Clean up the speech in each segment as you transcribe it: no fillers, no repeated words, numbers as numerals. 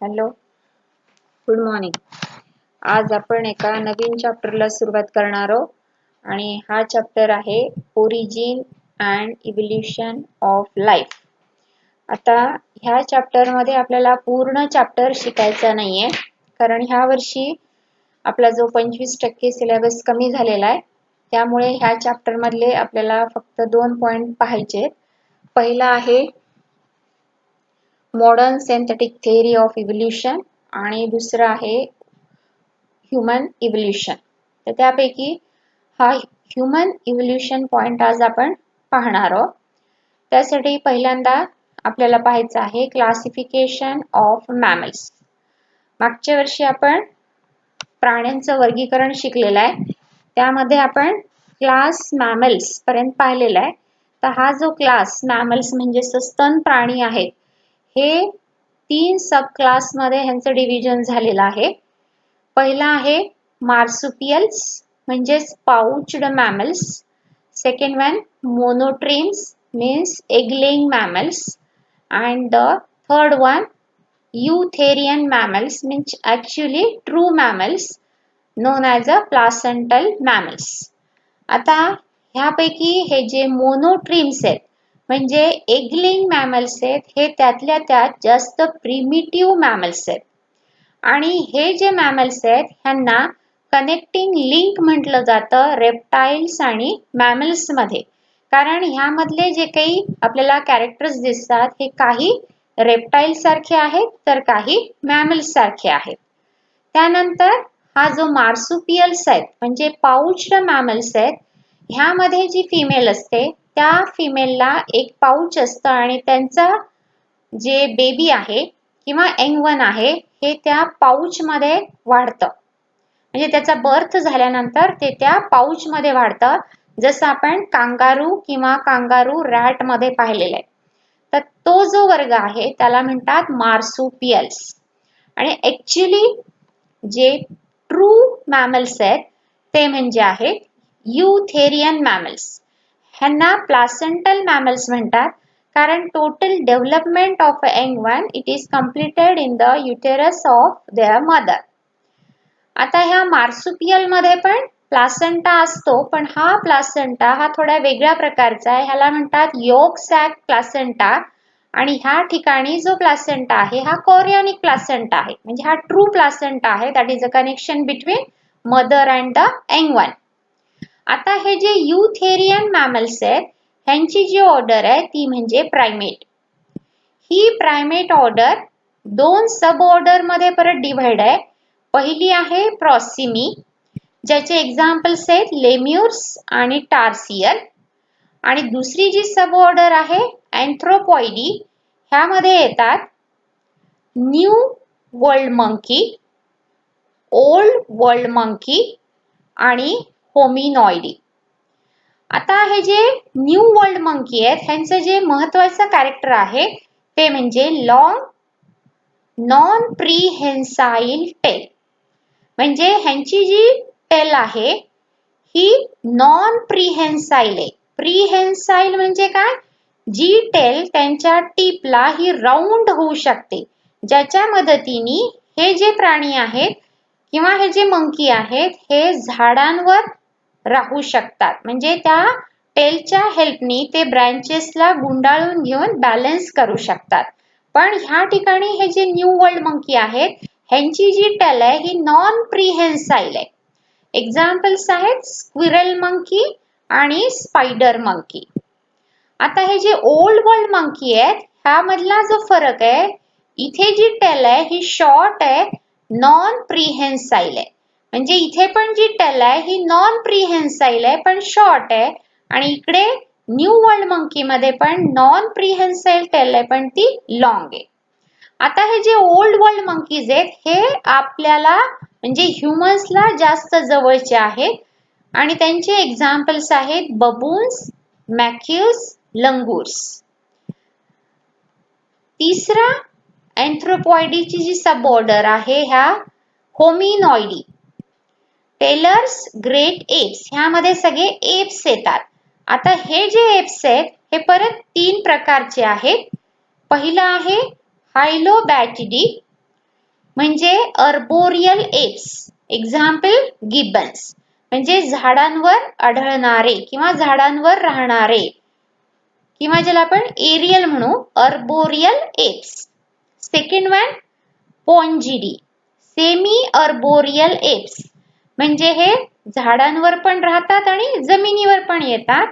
Hello, good morning. आज आपण एका नवीन चॅप्टरला सुरुवात करणार आहोत आणि हा चॅप्टर आहे origin and evolution of life. आता ह्या चॅप्टरमध्ये आपल्याला पूर्ण चॅप्टर शिकायचा नाहीये, कारण ह्या वर्षी आपला जो 25% सिलेबस कमी झालेला आहे, त्यामुळे ह्या चॅप्टर मधले आपल्याला फक्त 2 पॉइंट पाहायचे. पहिला आहे modern synthetic theory of evolution आणि दुसरा आहे ह्यूमन इव्होल्यूशन. तर त्यापैकी हा ह्यूमन इव्होल्यूशन पॉइंट आज आपण पाहणार आहोत. त्यासाठी पहिल्यांदा आपल्याला पाहायचं आहे क्लासिफिकेशन ऑफ मॅमल्स. मागच्या वर्षी आपण प्राण्यांचं वर्गीकरण शिकलेलं आहे, त्यामध्ये आपण क्लास मॅमल्स पर्यंत पाहिलेला आहे. तर हा जो क्लास मॅमल्स म्हणजे सस्तन प्राणी आहेत, हे 3 सब क्लास मध्ये ह्यांचं डिव्हिजन झालेलं आहे. पहिला आहे मार्सुपियल्स म्हणजे pouched mammals. Second one monotremes means egg laying mammals and the third one eutherian mammals means actually true mammals known as a placental mammals. आता ह्यापैकी हे जे मोनोट्रीम्स आहेत म्हणजे एग लेइंग मॅमल्स आहेत, हे त्यातल्या त्यात जास्त प्रिमिटिव्ह मॅमल्स आहेत. आणि हे जे मॅमल्स आहेत ह्यांना कनेक्टिंग लिंक म्हटलं जातं रेप्टाइल्स आणि मॅमल्स मध्ये, कारण ह्यामधले जे काही आपल्याला कॅरेक्टर्स दिसतात हे काही रेप्टाइल सारखे आहेत तर काही मॅमल्स सारखे आहेत. त्यानंतर हा जो मार्सुपियल्स आहेत म्हणजे पाउच्ड मॅमल्स आहेत, ह्यामध्ये जी फिमेल असते त्या फिमेलला एक पाउच असतं आणि त्यांचा जे बेबी आहे किंवा यंग वन आहे हे त्या पाउच मध्ये वाढतं. म्हणजे त्याचा बर्थ झाल्यानंतर ते त्या पाउच मध्ये वाढतं, जसं आपण कांगारू किंवा कांगारू रॅट मध्ये पाहिलेलं आहे. तर तो जो वर्ग आहे त्याला म्हणतात मार्सुपियल्स. आणि ऍक्च्युली जे ट्रू मॅमल्स आहेत ते म्हणजे आहेत यूथेरियन मॅमल्स. ह्यांना प्लासेंटल मॅमल्स म्हणतात, कारण total development of a young one it is completed in the uterus of their mother. आता ह्या मार्सुपियल मध्ये पण प्लासेंटा असतो, पण हा प्लासेंटा हा थोड्या वेगळ्या प्रकारचा आहे. ह्याला म्हणतात योक सॅक प्लासेंटा. आणि ह्या ठिकाणी जो प्लासेंटा आहे हा कोरियोनिक प्लासेंटा आहे, म्हणजे हा ट्रू प्लासेंटा आहे. That is a connection between mother and the young one. आता हे जे यूथेरियन मॅमल्स आहेत ह्यांची जी ऑर्डर आहे ती म्हणजे प्रायमेट. ही प्रायमेट ऑर्डर 2 सब ऑर्डर मध्ये परत डिव्हाइड आहे. पहिली आहे प्रॉसिमी, ज्याचे एक्झाम्पल्स आहेत लेम्युर्स आणि टार्सियल. आणि दुसरी जी सब ऑर्डर आहे अँथ्रोपॉइडी, ह्यामध्ये येतात new world monkey, old world monkey आणि होमिनॉइडी. आता हे जे न्यू वर्ल्ड मंकी आहेत ह्यांचं जे महत्वाचं कॅरेक्टर आहे ते म्हणजे लॉंग नॉन प्रीहेन्साइल टेल. म्हणजे ह्यांची जी टेल आहे ही नॉन प्रीहेन्साइल आहे. प्रीहेन्साइल म्हणजे काय? जी टेल त्यांच्या टिपला ही राऊंड होऊ शकते, ज्याच्या मदतीने हे जे प्राणी आहेत किंवा हे जे मंकी आहेत हे झाडांवर राहू शकतात. म्हणजे त्या टेलच्या हेल्पनी ते ब्रांचेसला गुंडाळून घेऊन बॅलन्स करू शकतात. पण ह्या ठिकाणी हे जे न्यू वर्ल्ड मंकी आहेत ह्यांची जी टेल आहे ही नॉन प्रीहेन्साइल आहे. एक्झाम्पल्स आहेत स्क्विरल मंकी आणि स्पायडर मंकी. आता हे जे ओल्ड वर्ल्ड मंकी आहेत ह्यामधला जो फरक आहे, इथे जी टेल आहे ही शॉर्ट आहे, नॉन प्रीहेन्साइल आहे. म्हणजे इथे पण जी टेल आहे ही नॉन प्रीहेन्साइल आहे पण शॉर्ट आहे, आणि इकडे न्यू वर्ल्ड मंकी मध्ये पण नॉन प्रीहेन्साइल टेल आहे पण ती लॉंग आहे. आता हे जे ओल्ड वर्ल्ड मंकीज आहेत हे आपल्याला म्हणजे ह्यूमन्सला जास्त जवळचे आहेत आणि त्यांचे एक्झाम्पल्स आहेत बबून्स, मॅक्यूस, लंगूर्स. तिसरा अँथ्रोपॉइडीची जी सब ऑर्डर आहे ह्या होमिनॉइडी. टेलर्स, ग्रेट एप्स ह्यामध्ये सगळे एप्स येतात. आता हे जे एप्स आहेत हे परत 3 प्रकारचे आहेत. पहिला आहे हायलोबॅटिडी, म्हणजे अर्बोरियल एप्स. Example gibbons. म्हणजे झाडांवर आढळणारे किंवा झाडांवर राहणारे, किंवा ज्याला आपण एरियल म्हणू, arboreal apes. Second one Pongidae, semi arboreal apes. म्हणजे हे झाडांवर पण राहतात आणि जमिनीवर पण येतात.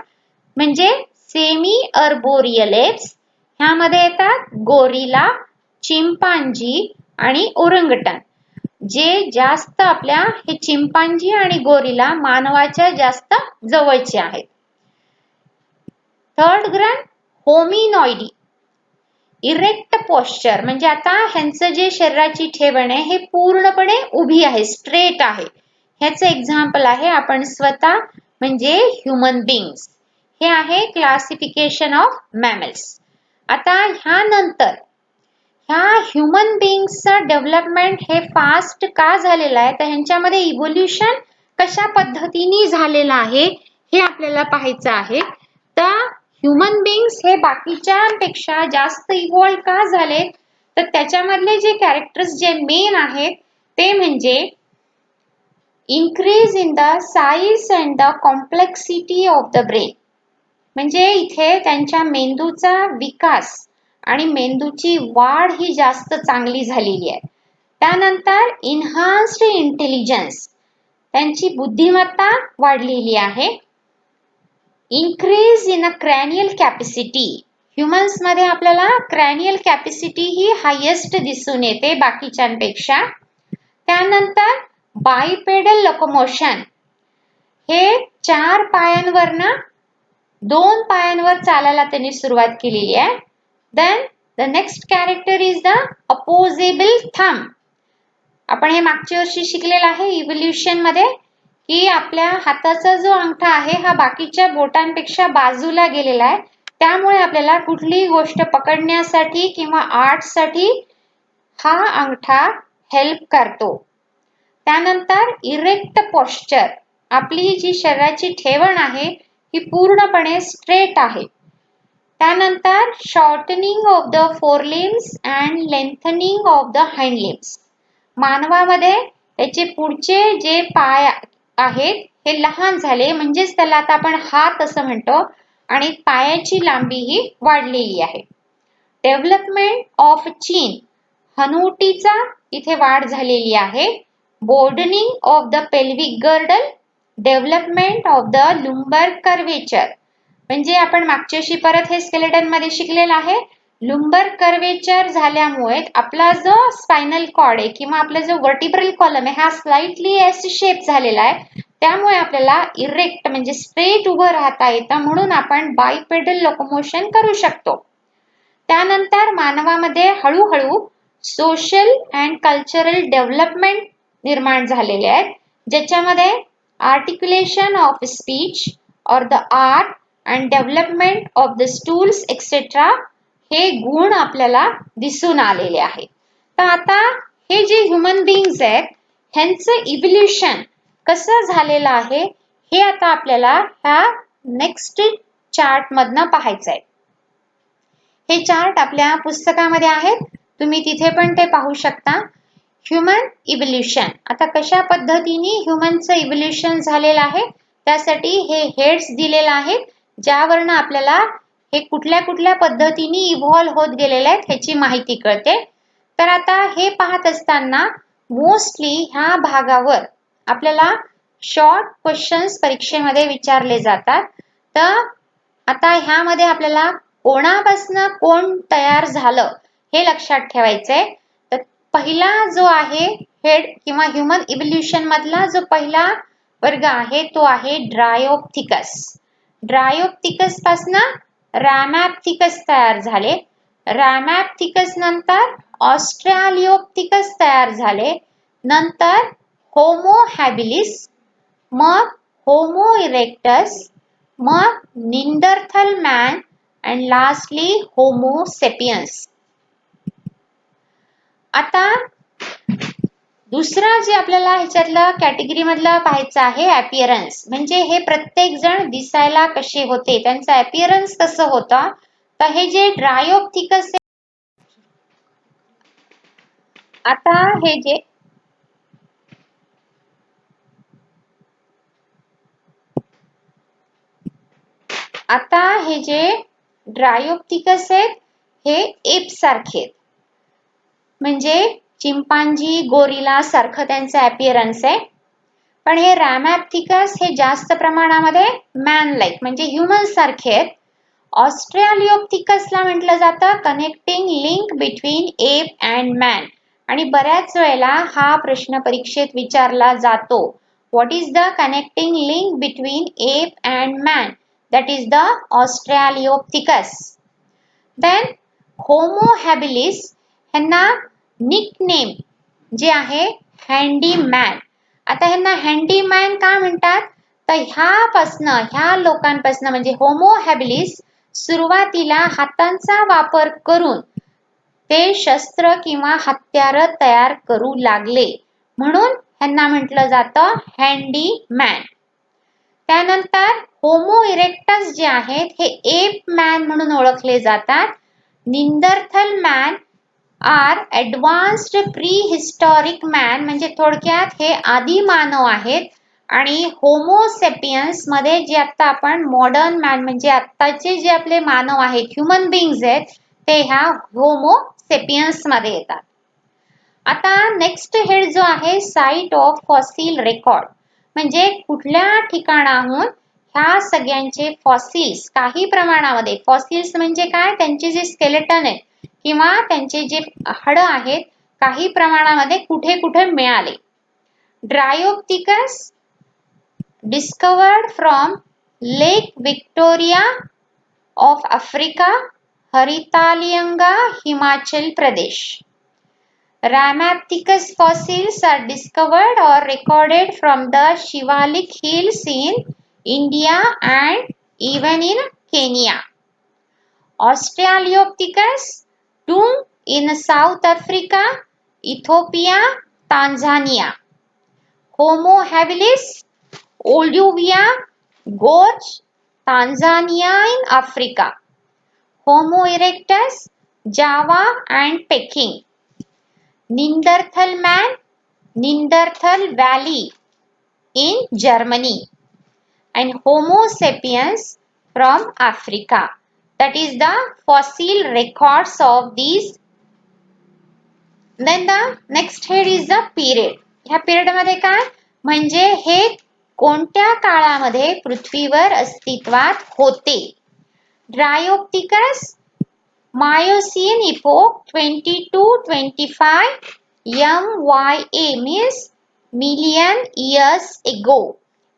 म्हणजे सेमी अर्बोरियल एप्स ह्यामध्ये येतात गोरिला, चिंपांजी आणि ओरंगटन. जे जास्त आपल्या हे चिंपांजी आणि गोरिला मानवाच्या जास्त जवळचे आहेत. Third group Hominoidea, erect posture. म्हणजे आता ह्यांचं जे शरीराची ठेवण आहे हे पूर्णपणे उभी आहे, स्ट्रेट आहे. ह्याचं एक्झाम्पल आहे आपण स्वतः, म्हणजे ह्युमन बीइंग्स. हे आहे क्लासिफिकेशन ऑफ मॅमल्स. आता ह्यानंतर ह्या ह्युमन बीइंग्सचं डेव्हलपमेंट हे फास्ट का झालेलं आहे, तर ह्यांच्यामध्ये इव्होल्युशन कशा पद्धतीने झालेलं आहे हे आपल्याला पाहायचं आहे. तर ह्युमन बीइंग्स हे बाकीच्यांपेक्षा जास्त इव्हॉल्व का झाले, तर त्याच्यामधले जे कॅरेक्टर्स जे मेन आहेत ते म्हणजे increase in the size and the complexity of the brain. म्हणजे इथे त्यांच्या मेंदूचा विकास आणि मेंदूची वाढ ही जास्त चांगली झालेली आहे. त्यानंतर इन्हान्स्ड इंटेलिजन्स, त्यांची बुद्धिमत्ता वाढलेली आहे. Increase in a cranial capacity, humans मध्ये आपल्याला क्रॅनियल कॅपॅसिटी ही हायेस्ट दिसून येते बाकीच्यांपेक्षा. त्यानंतर बायपेडल लोकोमोशन, हे 4 पायांवरनं 2 पायांवर चालायला त्यांनी सुरुवात केलेली आहे. Then the next character is the opposable thumb. आपण हे मागच्या वर्षी शिकलेलं आहे इव्होल्युशन मध्ये, की आपल्या हाताचा जो अंगठा आहे हा बाकीच्या बोटांपेक्षा बाजूला गेलेला आहे. त्यामुळे आपल्याला कुठलीही गोष्ट पकडण्यासाठी किंवा आर्टसाठी हा अंगठा हेल्प करतो. त्यानंतर इरेक्ट पोश्चर, आपली जी शरीराची ठेवण आहे ही पूर्णपणे स्ट्रेट आहे. त्यानंतर shortening of the forelimbs and lengthening of the hind limbs. मानवामध्ये त्याचे पुढचे जे पाय आहेत हे लहान झाले, म्हणजेच त्याला आता आपण हात असं म्हणतो, आणि पायाची लांबी ही वाढलेली आहे. डेव्हलपमेंट ऑफ चीन, हनुवटीचा इथे वाढ झालेली आहे. Broadening of the pelvic girdle, development of the lumbar curvature. म्हणजे आपण मागच्या वर्षी परत हे स्केलेटन मध्ये शिकलेलं आहे. लुंबर कर्वेचर झाल्यामुळे आपला जो स्पायनल कॉर्ड आहे किंवा आपला जो वर्टिब्रल कॉलम आहे हा स्लाइटली एस शेप झालेला आहे. त्यामुळे आपल्याला इरेक्ट म्हणजे स्ट्रेट उभं राहता येतं, म्हणून आपण बायपेडल लोकोमोशन करू शकतो. त्यानंतर मानवामध्ये हळूहळू सोशल अँड कल्चरल डेव्हलपमेंट निर्माण झालेले आहेत, ज्याच्यामध्ये आर्टिक्युलेशन ऑफ स्पीच और the art and development of the stools etcetera हे गुण आपल्याला दिसून आलेले आहेत. तर आता हे जे ह्युमन बीइंग्स आहेत ह्यांचं इव्होल्युशन कसं झालेलं आहे हे आता आपल्याला ह्या नेक्स्ट चार्ट मधनं पाहायचं आहे. हे चार्ट आपल्या पुस्तकामध्ये आहेत, तुम्ही तिथे पण ते पाहू शकता. ह्युमन इव्होल्युशन, आता कशा पद्धतीने ह्युमनचं इव्होल्युशन झालेलं आहे त्यासाठी हे हेड्स दिलेले आहेत, ज्यावरनं आपल्याला हे कुठल्या कुठल्या पद्धतीने इव्हॉल्व होत गेलेले आहेत ह्याची माहिती कळते. तर आता हे पाहत असताना मोस्टली ह्या भागावर आपल्याला शॉर्ट क्वेश्चन्स परीक्षेमध्ये विचारले जातात. तर आता ह्यामध्ये आपल्याला कोणापासून कोण तयार झालं हे लक्षात ठेवायचंय. तर पहिला जो आहे हेड किंवा ह्युमन इव्होल्युशन मधला जो पहिला वर्ग आहे तो आहे ड्रायोप्थिकस. ड्रायोप्थिकस पासून रॅमॅप्थिकस तयार झाले. रॅमॅप्थिकस नंतर ऑस्ट्रालियोप्थिकस तयार झाले. नंतर होमो हॅबिलिस, मग होमो इरेक्टस, मग Neanderthal man and lastly Homo sapiens. आता दुसरा जे आपल्याला ह्याच्यातला कॅटेगरी मधला पाहायचं आहे अपीयरन्स, म्हणजे हे प्रत्येक जण दिसायला कसे होते, त्यांचं अपीयरन्स कसं होतं. तर हे जे ड्रायोप्थिकस आता हे जे ड्रायोप्थिकस आहेत हे एप सारखे आहेत, म्हणजे चिंपांजी गोरिला सारखं त्यांचं अपीअरन्स आहे. पण हे रॅमॅप्थिकस हे जास्त प्रमाणामध्ये मॅन लाईक म्हणजे ह्युमन सारखे आहेत. ऑस्ट्रेलियोप्थिकसला म्हटलं जातं connecting link between ape and man, आणि बऱ्याच वेळेला हा प्रश्न परीक्षेत विचारला जातो. What is the connecting link between ape and man? That is the Australopithecus. Then Homo habilis ह्यांना निकनेम जे आहे हँडीमॅन. आता ह्यांना हँडीमॅन का म्हणतात? तर ह्या लोकांपासनं म्हणजे होमो हॅबिलिस सुरुवातीला हातांचा वापर करून ते शस्त्र किंवा हत्यार तयार करू लागले, म्हणून ह्यांना म्हटलं जातं हँडीमॅन. त्यानंतर होमो इरेक्टस जे आहेत हे एप मॅन म्हणून ओळखले जातात. निंदरथल मॅन आर ॲडव्हान्स्ड प्रीहिस्टॉरिक मॅन, म्हणजे थोडक्यात हे आदी मानव आहेत. आणि होमो सेपियन्स मध्ये जे आता आपण मॉडर्न मॅन म्हणजे आत्ताचे जे आपले मानव आहेत, ह्युमन बीइंग्स आहेत, ते ह्या होमो सेपियन्स मध्ये येतात. आता नेक्स्ट हेड जो आहे साइट ऑफ फॉसिल रेकॉर्ड, म्हणजे कुठल्या ठिकाणाहून ह्या सगळ्यांचे फॉसिल्स काही प्रमाणामध्ये, फॉसिल्स म्हणजे काय, त्यांचे जे स्केलेटन आहेत किंवा त्यांचे जे हाडं आहेत काही प्रमाणामध्ये कुठे कुठे मिळाले. Dryopithecus discovered from Lake Victoria of Africa, Haritalyangar, Himachal Pradesh. Rhamapithecus fossils are discovered or recorded from the Shivalik hills in India and even in Kenya. Australopithecus dung in South Africa, Ethiopia, Tanzania. Homo habilis Olduvia Gorge, Tanzania in Africa. Homo erectus Java and Peking. Neanderthal man, Neanderthal Valley in Germany, and Homo sapiens from Africa. That is the fossil records of these. Then the next head is the period. ह्या period मध्ये काय म्हणजे हे कोणत्या काळामध्ये पृथ्वीवर अस्तित्वात होते. ड्रायोप्थिकस Miocene epoch 20-25 MYA means million years ago,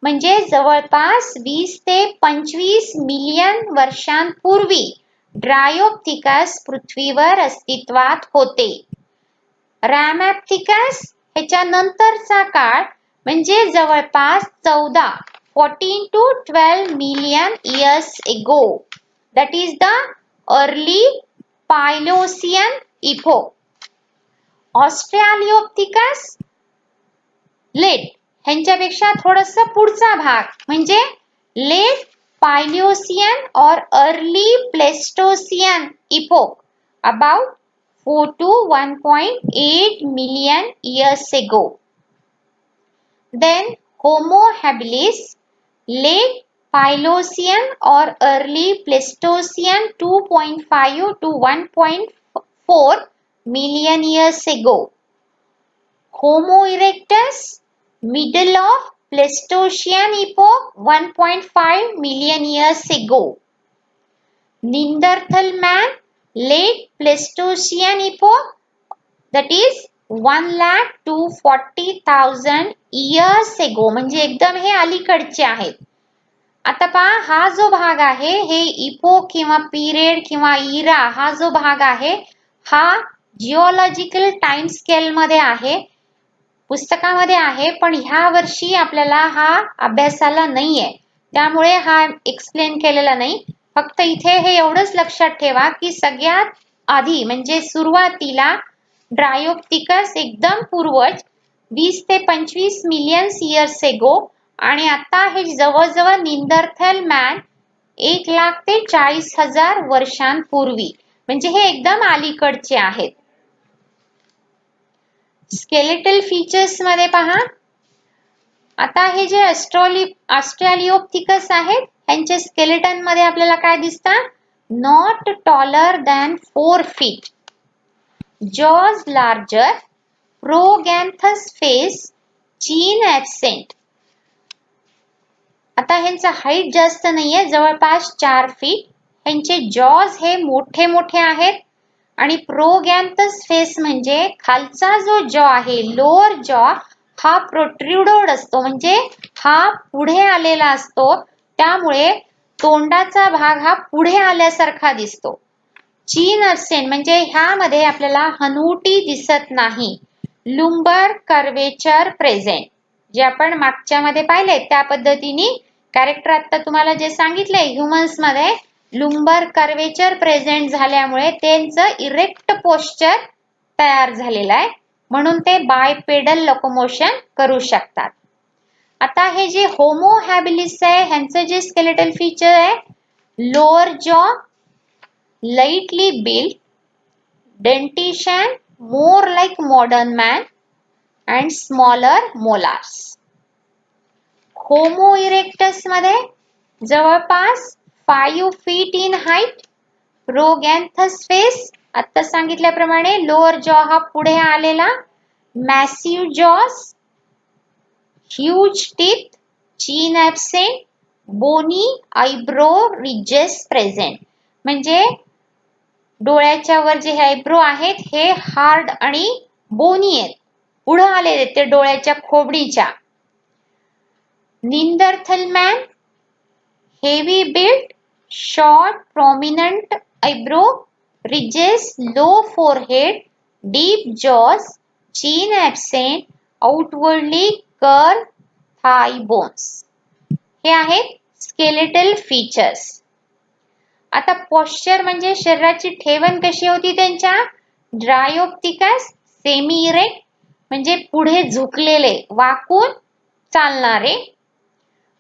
म्हणजे जवळपास 20 ते 25 मिलियन वर्षांपूर्वी ड्रायोप्थिकस पृथ्वीवर अस्तित्वात होते. रॅमॅप्थिकस ह्याच्या नंतरचा काळ म्हणजे जवळपास 14 to 12 million years ago, that is the early Pliocene epoch. Australopithecus late ह्यांच्यापेक्षा थोडस पुढचा भाग म्हणजे लेट पायलोसियन और early Pleistocene epoch, about 4 to 1.8 million years ago. Then Homo habilis late Paleocene or early Pleistocene 2.5 to 1.4 million years ago. Homo erectus middle of Pleistocene epoch 1.5 million years ago. Neanderthal man late Pleistocene epoch, that is 1,40,000 years ago, म्हणजे एकदम हे अलीकडचे आहेत. आता पहा हा जो भाग आहे हे इपोक किंवा पिरियड किंवा इरा हा जो भाग आहे हा जिओलॉजिकल टाइम स्केल मध्ये आहे, पुस्तकामध्ये आहे, पण ह्या वर्षी आपल्याला हा अभ्यासाला नाहीये त्यामुळे हा एक्सप्लेन केलेला नाही. फक्त इथे हे एवढंच लक्षात ठेवा की सगळ्यात आधी म्हणजे सुरुवातीला ड्रायोप्थिकस एकदम पूर्वज 20 ते 25 मिलियन इयर्स एगो, आणि आता हे जवळजवळ निंदरथल मॅन 1 लाख ते 40,000 वर्षांपूर्वी, म्हणजे हे एकदम अलीकडचे आहेत. स्केलेटल फीचर्स मध्ये पहा, आता हे जे ऑस्ट्रेलियोप्थिकस आहेत यांचे स्केलेटन मध्ये आपल्याला काय दिसतात? Not taller than 4 feet, jaws larger, prognathous face, chin absent. आता ह्यांचा हाईट जास्त नाहीये, जवळपास 4 feet. ह्यांचे जॉज हे मोठे मोठे आहेत आणि प्रोगॅन्थस फेस म्हणजे खालचा जो जॉ आहे, लोअर जॉ, हा प्रोट्रुडेड असतो, म्हणजे हा पुढे आलेला असतो, त्यामुळे तोंडाचा भाग हा पुढे आल्यासारखा दिसतो. चीन ऍब्सेंट म्हणजे ह्यामध्ये आपल्याला हनुवटी दिसत नाही. लुंबर कर्वेचर प्रेझेंट, जे आपण मागच्या मध्ये पाहिले त्या पद्धतीने कॅरेक्टर आता तुम्हाला जे सांगितले ह्यूमन्स मध्ये लुंबर कर्वेचर प्रेझेंट झाल्यामुळे त्यांचं इरेक्ट पोस्चर तयार झालेलं आहे, म्हणून ते बायपेडल लोकोमोशन करू शकतात. आता हे जे होमो हॅबिलिस आहे ह्यांचं जे स्केलेटल फीचर आहे, lower jaw, lightly built, dentition more like modern man and smaller molars. Homo erectus मध्ये जवळपास 5 feet in height, prognathous face, आता सांगितल्याप्रमाणे लोअर जॉ हा पुढे आलेला, massive jaws, huge teeth, chin absent, bony eyebrow ridges present, म्हणजे डोळ्याच्या वर जे आयब्रो आहेत हे हार्ड आणि बोनी आहेत, पुढे आलेले ते डोळ्याच्या खोबडीच्या. Neanderthal man, heavy built, short prominent eyebrow, ridges, low forehead, deep jaws, chin absent, outwardly curve thigh bones. हे आहेत स्केलेटल फीचर्स. आता पोश्चर म्हणजे शरीराची ठेवण कशी होती त्यांच्या? ड्रायोप्थिकस, सेमी इरेक्ट म्हणजे पुढे झुकलेले, वाकून चालणारे.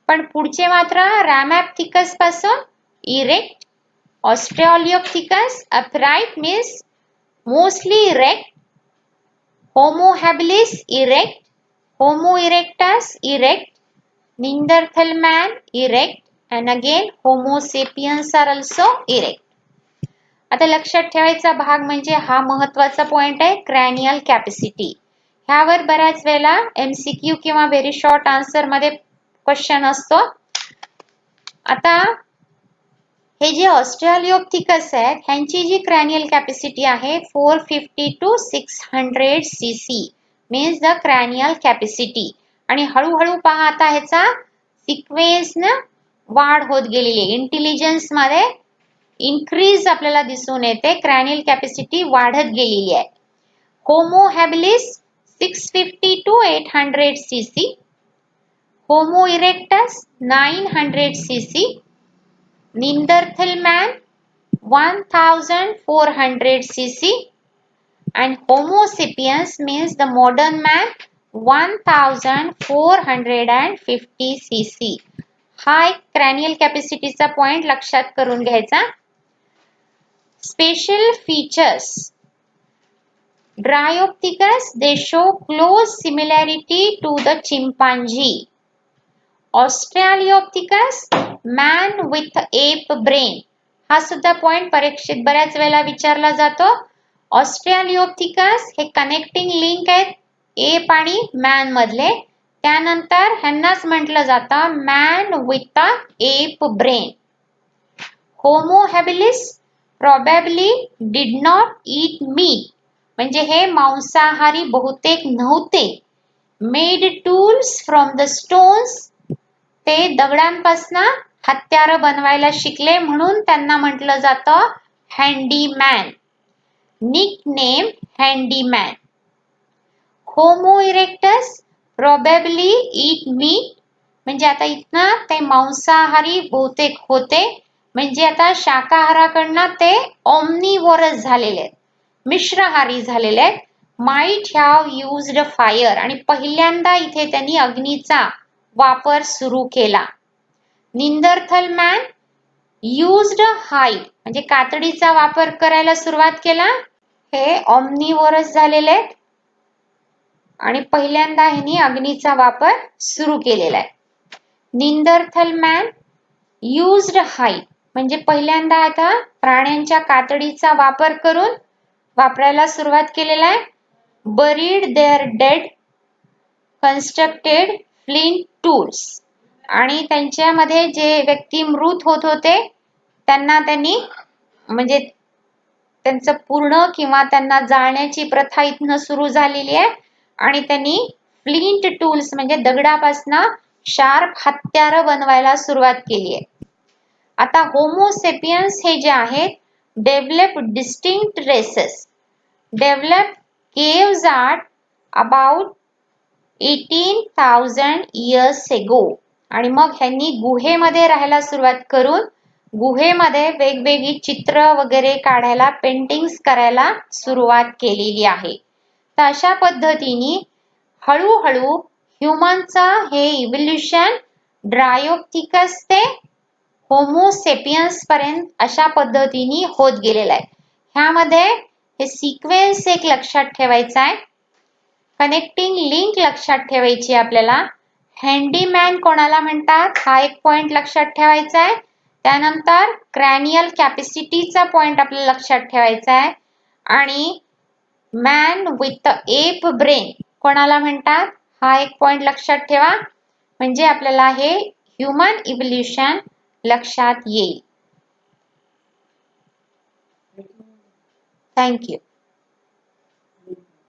पण पुढचे मात्र रॅमॅप्थिकस पासून erect, Australopithecus upright means mostly erect, Homo habilis erect, Homo erectus erect, Neanderthal man erect, and again homo sapiens are also erect. आता लक्षात ठेवायचा भाग म्हणजे हा महत्त्वाचा पॉइंट आहे, क्रॅनियल कॅपॅसिटी. ह्यावर बऱ्याच वेळेला MCQ किंवा व्हेरी शॉर्ट आन्सर मध्ये क्वेश्चन असतो. आता हे जे ऑस्ट्रेलियोप्थिकस आहेत ह्यांची जी क्रॅनियल कॅपॅसिटी आहे 450 to 600 cc means the cranial capacity. आणि हळूहळू पहा आता ह्याचा सिक्वेन्स न वाढ होत गेलेली आहे, इंटेलिजन्स मध्ये इन्क्रीज आपल्याला दिसून येते, क्रॅनियल कॅपॅसिटी वाढत गेलेली आहे. Homo habilis 650 to 800 cc, Homo erectus 900 cc, Neanderthal man 1400 cc and homo sapiens means the modern man 1450 cc. हा एक क्रॅनियल कॅपॅसिटीचा पॉइंट लक्षात करून घ्यायचा. Special features, Dryopithecus they show close similarity to the chimpanzee. Australopithecus man with ape brain, हा सुद्धा point परीक्षेत बऱ्याच वेळेला विचारला जातो. ऑस्ट्रेलियोप्थिकस हे कनेक्टिंग लिंक आहेत एप आणि मॅन मधले, त्यानंतर ह्यांनाच म्हटलं जातं man with a ape brain. Homo habilis probably did not eat meat, म्हणजे हे मांसाहारी बहुतेक नव्हते. Made tools from the stones, ते दगडांपासून हत्यार बनवायला शिकले म्हणून त्यांना म्हटलं जातं handyman, nickname handyman. Homo erectus probably eat meat, म्हणजे आता इथनं ते मांसाहारी बहुतेक होते, म्हणजे आता शाकाहाराकडनं ते ऑमनिवोरस झालेले आहेत, मिश्रहारी झालेले आहेत. माइट हॅव युज्ड फायर, आणि पहिल्यांदा इथे त्यांनी अग्नीचा वापर सुरू केला. निंदरथल मॅन युज्ड हाईड, म्हणजे कातडीचा वापर करायला सुरुवात केला, हे ऑमनिवोरस झालेले आहेत. आणि पहिल्यांदा ह्यांनी अग्नीचा वापर सुरू केलेला आहे. निंदरथल मॅन युज्ड हाईड म्हणजे पहिल्यांदा आता प्राण्यांच्या कातडीचा वापर करून वापरायला सुरुवात केलेला आहे. Buried their dead constructed flint tools आणि त्यांच्यामध्ये जे व्यक्ती मृत होत होते त्यांना त्यांनी म्हणजे त्यांचं पूर्ण किंवा त्यांना जाळण्याची प्रथा इथनं सुरू झालेली आहे आणि त्यांनी फ्लिंट टूल्स म्हणजे दगडापासून शार्प हत्यार बनवायला सुरुवात केली आहे. आता होमोसेपियन्स हे जे आहेत develop distinct races develop caves at about 18,000 years ago आणि मग ह्यांनी गुहेमध्ये राहायला सुरुवात करून गुहेमध्ये वेगवेगळी चित्र वगैरे काढायला पेंटिंग्स करायला सुरुवात केलेली आहे. तर अशा पद्धतीने हळूहळू ह्युमनचं हे इव्होल्युशन ड्रायोप्थिकस ते होमोसेपियन्स पर्यंत अशा पद्धतीने होत गेलेलं आहे. ह्यामध्ये हे सिक्वेन्स एक लक्षात ठेवायचा आहे. कनेक्टिंग लिंक लक्षात ठेवायची आपल्याला. हँडीमॅन कोणाला म्हणतात हा एक पॉइंट लक्षात ठेवायचा आहे. त्यानंतर क्रॅनियल कॅपॅसिटीचा पॉइंट आपल्याला लक्षात ठेवायचा आहे आणि मॅन विथ एप ब्रेन कोणाला म्हणतात हा एक पॉइंट लक्षात ठेवा म्हणजे आपल्याला हे ह्यूमन इव्होल्युशन लक्षात येईल. थँक्यू.